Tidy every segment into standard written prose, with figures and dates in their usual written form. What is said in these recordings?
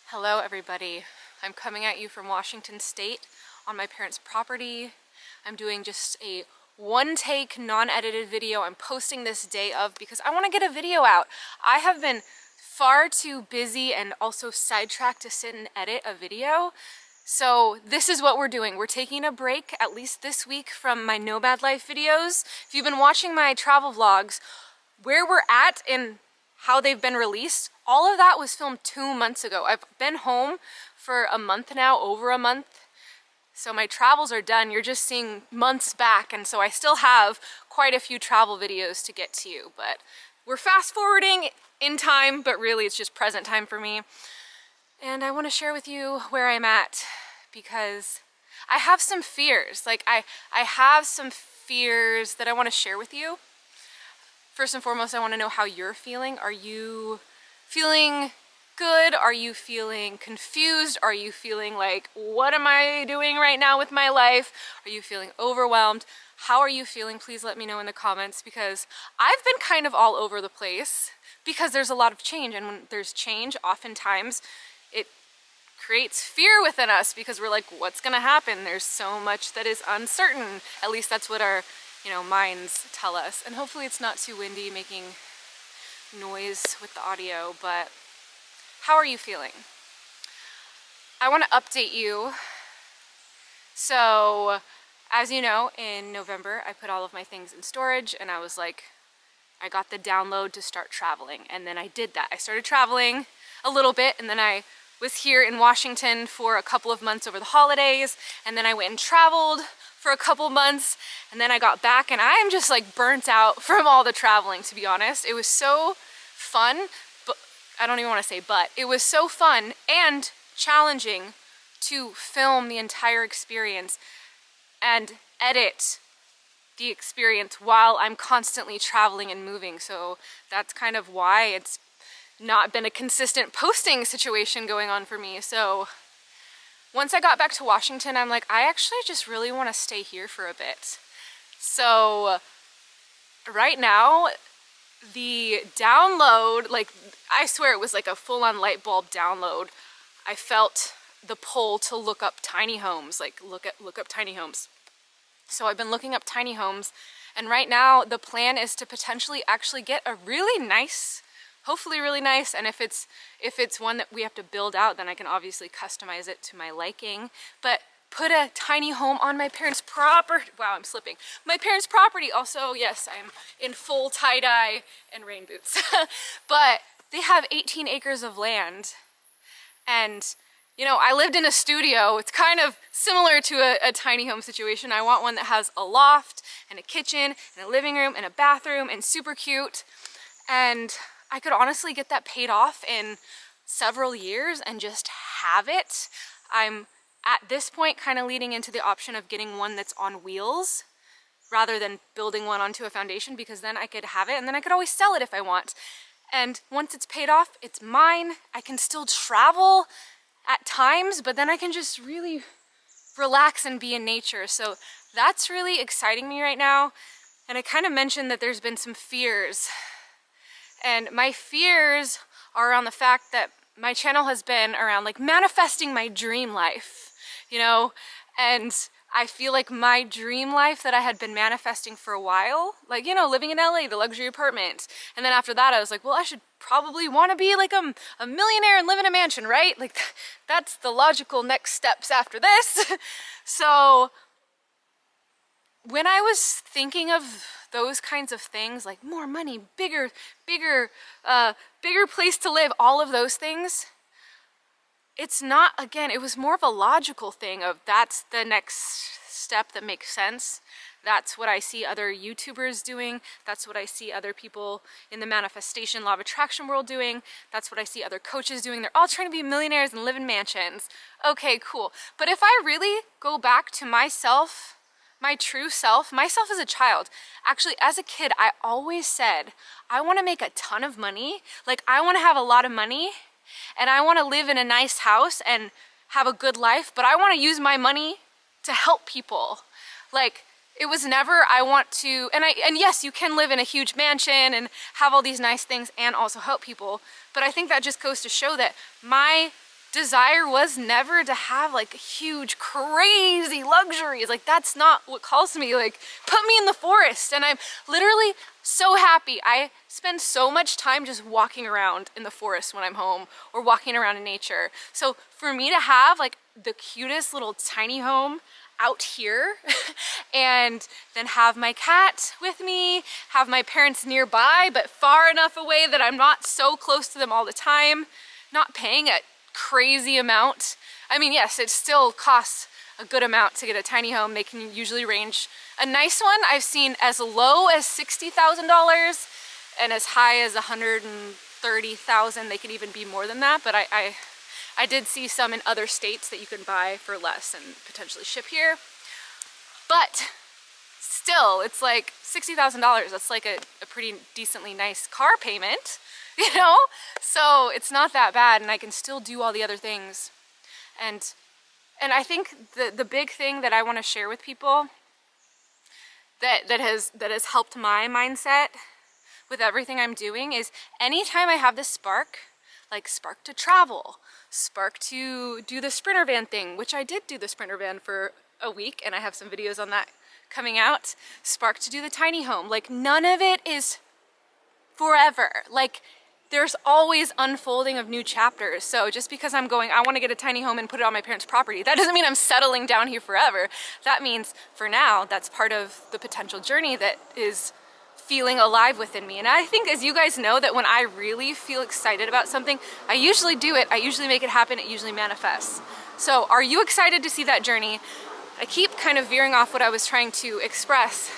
Hello everybody. I'm coming at you from Washington State on my parents' property. I'm doing just a one-take, non-edited video. I'm posting this day of because I want to get a video out. I have been far too busy and also sidetracked to sit and edit a video. So this is what we're doing. We're taking a break, at least this week, from my Nomad Life videos. If you've been watching my travel vlogs, where we're at and how they've been released, all of that was filmed 2 months ago. I've been home for a month now, over a month. So my travels are done. You're just seeing months back, and so I still have quite a few travel videos to get to you. But we're fast forwarding in time, but really it's just present time for me. And I want to share with you where I'm at because I have some fears. I have some fears that I want to share with you. First and foremost, I want to know how you're feeling. Are you feeling good? Are you feeling confused? Are you feeling like, what am I doing right now with my life? Are you feeling overwhelmed? How are you feeling? Please let me know in the comments, because I've been kind of all over the place because there's a lot of change, and when there's change, oftentimes it creates fear within us because we're like, what's gonna happen? There's so much that is uncertain. At least that's what our minds tell us. And hopefully it's not too windy, making noise with the audio, but how are you feeling? I want to update you. So, as you know, in November, I put all of my things in storage, and I was like, I got the download to start traveling. And then I did that. I started traveling a little bit, and then I was here in Washington for a couple of months over the holidays, and then I went and traveled for a couple months, and then I got back, and I am just like burnt out from all the traveling, to be honest. It was so fun, but I don't even want to say but. It was so fun and challenging to film the entire experience and edit the experience while I'm constantly traveling and moving. So that's kind of why it's not been a consistent posting situation going on for me. So once I got back to Washington, I'm like, I actually just really want to stay here for a bit. So right now, the download, like, I swear it was like a full-on light bulb download. I felt the pull to look up tiny homes, like look up tiny homes. So I've been looking up tiny homes, and right now the plan is to potentially actually get a really nice, hopefully really nice, and if it's one that we have to build out, then I can obviously customize it to my liking, but put a tiny home on my parents' property. Wow, I'm slipping. My parents' property. Also, yes, I'm in full tie-dye and rain boots. But they have 18 acres of land, and I lived in a studio. It's kind of similar to a tiny home situation. I want one that has a loft and a kitchen and a living room and a bathroom and super cute, and I could honestly get that paid off in several years and just have it. I'm at this point kind of leading into the option of getting one that's on wheels rather than building one onto a foundation, because then I could have it and then I could always sell it if I want. And once it's paid off, it's mine. I can still travel at times, but then I can just really relax and be in nature. So that's really exciting me right now. And I kind of mentioned that there's been some fears. And my fears are around the fact that my channel has been around like manifesting my dream life, and I feel like my dream life that I had been manifesting for a while, like, living in LA, the luxury apartment. And then after that, I was like, well, I should probably want to be like a millionaire and live in a mansion, right? Like, that's the logical next steps after this. So when I was thinking of those kinds of things, like more money, bigger place to live, all of those things, it's not, again, it was more of a logical thing of that's the next step that makes sense. That's what I see other YouTubers doing. That's what I see other people in the manifestation law of attraction world doing. That's what I see other coaches doing. They're all trying to be millionaires and live in mansions. Okay, cool. But if I really go back to myself, my true self, myself as a child, actually as a kid, I always said, I want to make a ton of money. Like, I want to have a lot of money, and I want to live in a nice house and have a good life, but I want to use my money to help people. Like, it was never, I want to, and yes, you can live in a huge mansion and have all these nice things and also help people, but I think that just goes to show that my desire was never to have like huge, crazy luxuries. Like, that's not what calls to me. Like, put me in the forest. And I'm literally so happy. I spend so much time just walking around in the forest when I'm home or walking around in nature. So for me to have like the cutest little tiny home out here and then have my cat with me, have my parents nearby but far enough away that I'm not so close to them all the time, not paying a crazy amount. I mean, yes, it still costs a good amount to get a tiny home. They can usually range, a nice one I've seen as low as $60,000 and as high as $130,000. They could even be more than that, but I did see some in other states that you can buy for less and potentially ship here. But still, it's like $60,000. That's like a pretty decently nice car payment, you know? So it's not that bad, and I can still do all the other things. And I think the big thing that I want to share with people that has helped my mindset with everything I'm doing is anytime I have this spark, like spark to travel, spark to do the Sprinter van thing, which I did do the Sprinter van for a week, and I have some videos on that coming out. Spark to do the tiny home. Like, none of it is forever. Like, there's always unfolding of new chapters. So just because I'm going, I want to get a tiny home and put it on my parents' property, that doesn't mean I'm settling down here forever. That means for now, that's part of the potential journey that is feeling alive within me. And I think, as you guys know, that when I really feel excited about something, I usually do it. I usually make it happen. It usually manifests. So are you excited to see that journey? I keep kind of veering off what I was trying to express.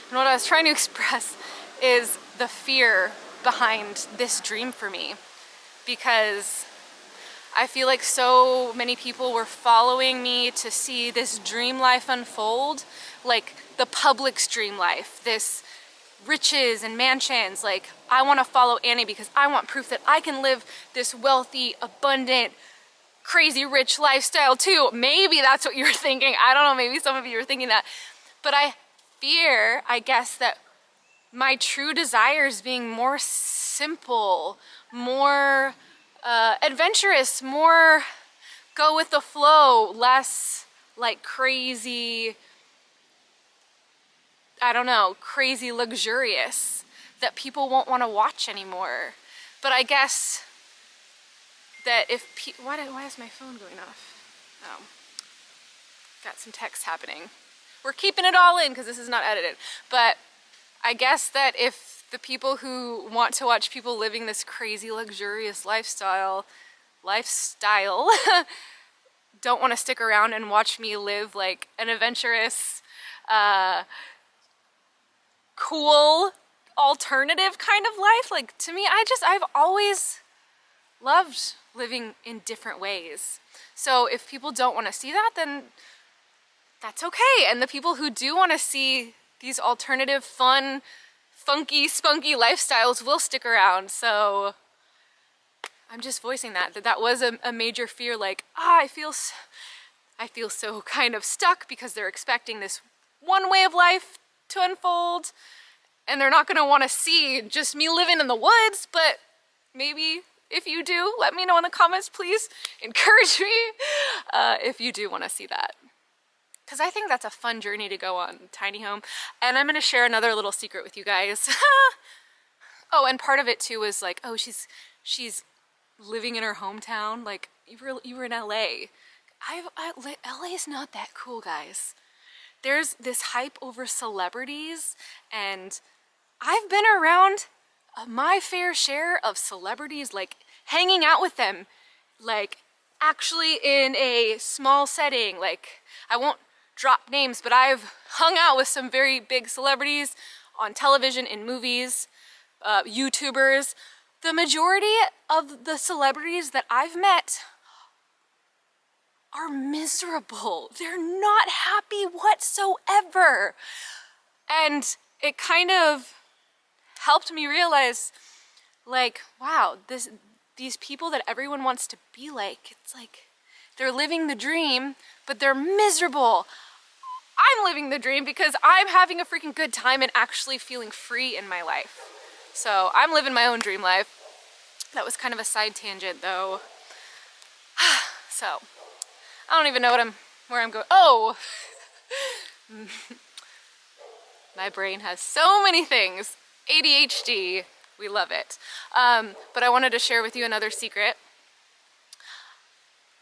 And what I was trying to express is the fear behind this dream for me, because I feel like so many people were following me to see this dream life unfold, like the public's dream life, this riches and mansions. Like, I want to follow Annie because I want proof that I can live this wealthy, abundant, crazy rich lifestyle too. Maybe that's what you're thinking. I don't know, maybe some of you are thinking that. But I fear, I guess, that my true desires being more simple, more adventurous, more go with the flow, less like crazy, I don't know, crazy luxurious, that people won't want to watch anymore. But I guess that if why is my phone going off? Oh, got some text happening. We're keeping it all in because this is not edited. But I guess that if the people who want to watch people living this crazy luxurious lifestyle don't want to stick around and watch me live like an adventurous, cool, alternative kind of life, like, to me, I've always loved living in different ways. So if people don't want to see that, then that's okay. And the people who do want to see these alternative, fun, funky, spunky lifestyles will stick around. So I'm just voicing that was a major fear. Like, I feel so kind of stuck because they're expecting this one way of life to unfold, and they're not going to want to see just me living in the woods. But maybe if you do, let me know in the comments, please. Encourage me if you do want to see that, because I think that's a fun journey to go on, tiny home. And I'm going to share another little secret with you guys. Oh, and part of it too was like, oh, she's living in her hometown. Like, you were in LA. LA is not that cool, guys. There's this hype over celebrities, and I've been around my fair share of celebrities, like hanging out with them, like actually in a small setting. Like, I won't drop names, but I've hung out with some very big celebrities on television, in movies, YouTubers. The majority of the celebrities that I've met are miserable. They're not happy whatsoever. And it kind of helped me realize, like, wow, these people that everyone wants to be like, it's like they're living the dream, but they're miserable. I'm living the dream because I'm having a freaking good time and actually feeling free in my life. So I'm living my own dream life. That was kind of a side tangent though. So I don't even know where I'm going. Oh, my brain has so many things. ADHD, we love it. But I wanted to share with you another secret.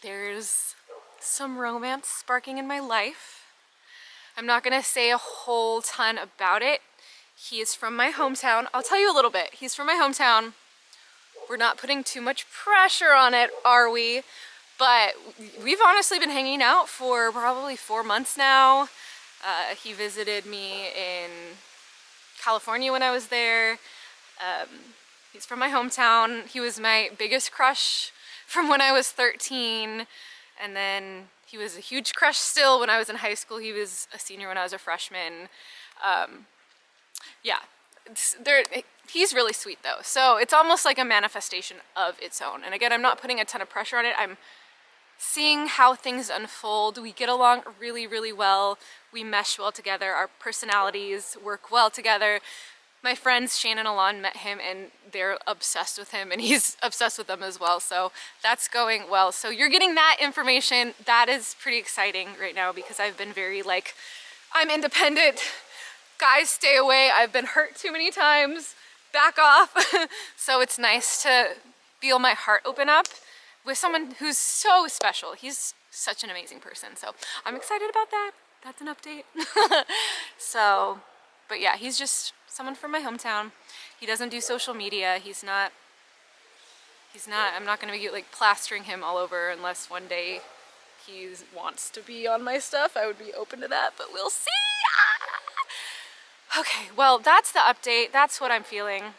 There's some romance sparking in my life. I'm not gonna say a whole ton about it. He is from my hometown. I'll tell you a little bit. He's from my hometown. We're not putting too much pressure on it, are we? But we've honestly been hanging out for probably 4 months now. He visited me in California when I was there. He's from my hometown. He was my biggest crush from when I was 13. And then he was a huge crush still when I was in high school. He was a senior when I was a freshman. Yeah, he's really sweet though. So it's almost like a manifestation of its own. And again, I'm not putting a ton of pressure on it. I'm seeing how things unfold. We get along really, really well. We mesh well together. Our personalities work well together. My friends Shane and Alon met him and they're obsessed with him and he's obsessed with them as well. So that's going well. So you're getting that information. That is pretty exciting right now because I've been very like, I'm independent. Guys, stay away. I've been hurt too many times. Back off. So it's nice to feel my heart open up with someone who's so special. He's such an amazing person. So I'm excited about that. That's an update. So, but yeah, he's just someone from my hometown. He doesn't do social media. I'm not gonna be like plastering him all over unless one day he wants to be on my stuff. I would be open to that, but we'll see. Okay, well, that's the update. That's what I'm feeling.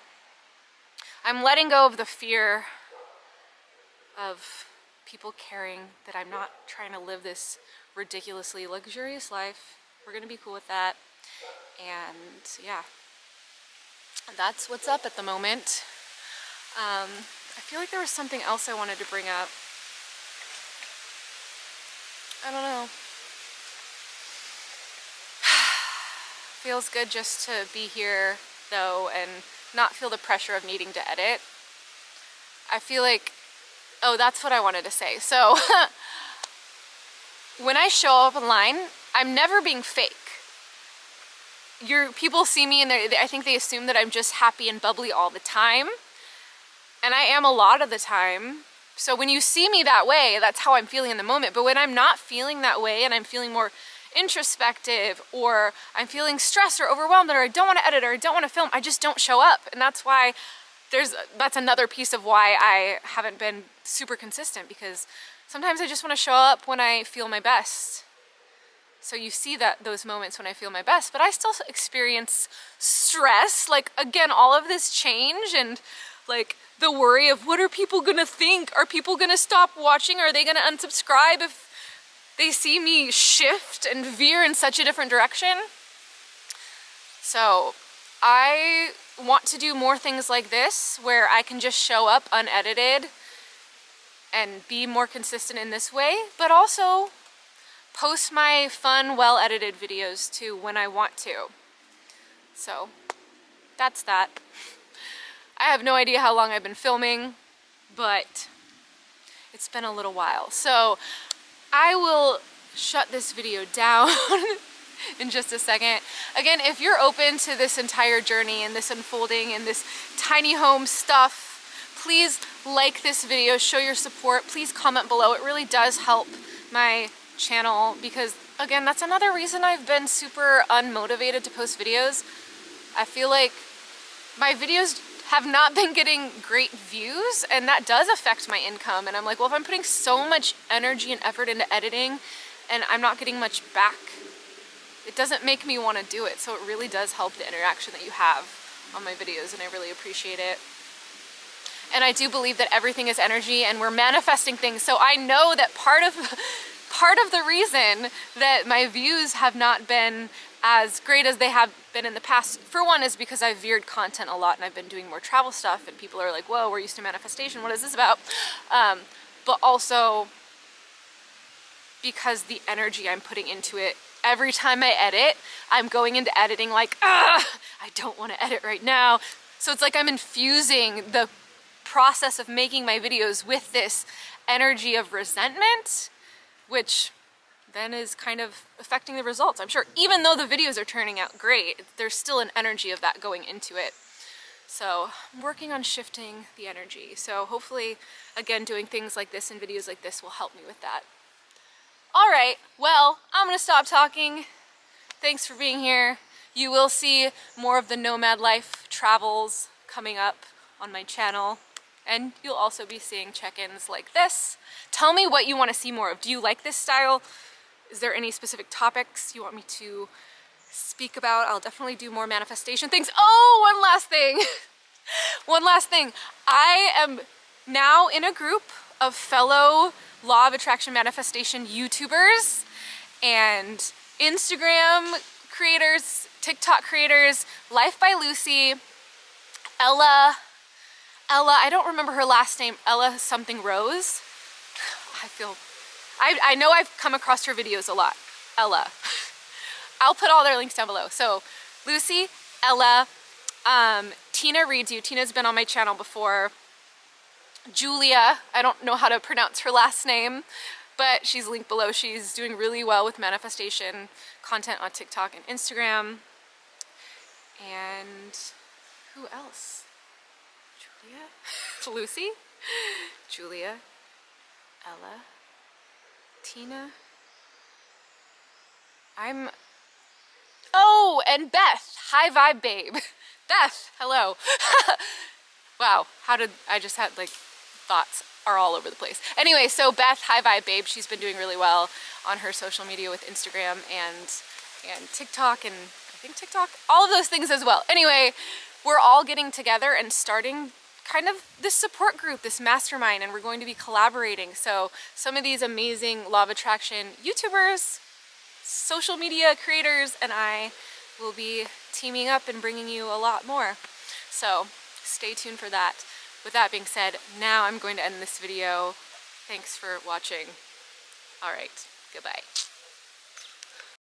I'm letting go of the fear of people caring that I'm not trying to live this ridiculously luxurious life. We're gonna be cool with that. And yeah, that's what's up at the moment. I feel like there was something else I wanted to bring up. I don't know. Feels good just to be here though and not feel the pressure of needing to edit. I feel like, oh, that's what I wanted to say. So when I show up online, I'm never being fake. People see me and I think they assume that I'm just happy and bubbly all the time. And I am a lot of the time. So when you see me that way, that's how I'm feeling in the moment. But when I'm not feeling that way and I'm feeling more introspective or I'm feeling stressed or overwhelmed or I don't want to edit or I don't want to film, I just don't show up. And that's why that's another piece of why I haven't been super consistent, because sometimes I just want to show up when I feel my best. So you see those moments when I feel my best, but I still experience stress. Like, again, all of this change and like the worry of what are people gonna think? Are people gonna stop watching? Are they gonna unsubscribe if they see me shift and veer in such a different direction? So I want to do more things like this where I can just show up unedited and be more consistent in this way, but also post my fun, well-edited videos too when I want to. So that's that. I have no idea how long I've been filming, but it's been a little while. So I will shut this video down in just a second. Again, if you're open to this entire journey and this unfolding and this tiny home stuff, please like this video, show your support, please comment below. It really does help my channel because, again, that's another reason I've been super unmotivated to post videos. I feel like my videos have not been getting great views and that does affect my income. And I'm like, well, if I'm putting so much energy and effort into editing and I'm not getting much back, it doesn't make me want to do it. So it really does help the interaction that you have on my videos and I really appreciate it. And I do believe that everything is energy and we're manifesting things. So I know that part of the reason that my views have not been as great as they have been in the past, for one, is because I've veered content a lot and I've been doing more travel stuff and people are like, whoa, we're used to manifestation, what is this about? But also because the energy I'm putting into it, every time I edit, I'm going into editing like, I don't want to edit right now. So it's like I'm infusing the process of making my videos with this energy of resentment, which then is kind of affecting the results. I'm sure even though the videos are turning out great, there's still an energy of that going into it. So I'm working on shifting the energy. So hopefully, again, doing things like this and videos like this will help me with that. All right, well, I'm gonna stop talking. Thanks for being here. You will see more of the nomad life travels coming up on my channel. And you'll also be seeing check-ins like this. Tell me what you want to see more of. Do you like this style? Is there any specific topics you want me to speak about? I'll definitely do more manifestation things. Oh, one last thing. One last thing. I am now in a group of fellow Law of Attraction manifestation YouTubers and Instagram creators, TikTok creators, Life by Lucy, Ella, I don't remember her last name, Ella something Rose. I know I've come across her videos a lot. Ella. I'll put all their links down below. So Lucy, Ella, Tina reads you. Tina's been on my channel before. Julia, I don't know how to pronounce her last name, but she's linked below. She's doing really well with manifestation content on TikTok and Instagram. And who else? Julia? Lucy? Julia? Ella? Tina? Oh, and Beth. Hi Vibe Babe. Beth, hello. Wow, I just had like thoughts are all over the place. Anyway, so Beth, Hi Vibe Babe, she's been doing really well on her social media with Instagram and TikTok, and I think TikTok, all of those things as well. Anyway, we're all getting together and starting kind of this support group, this mastermind, and we're going to be collaborating. So some of these amazing Law of Attraction YouTubers, social media creators, and I will be teaming up and bringing you a lot more. So stay tuned for that. With that being said, now I'm going to end this video. Thanks for watching. All right, goodbye.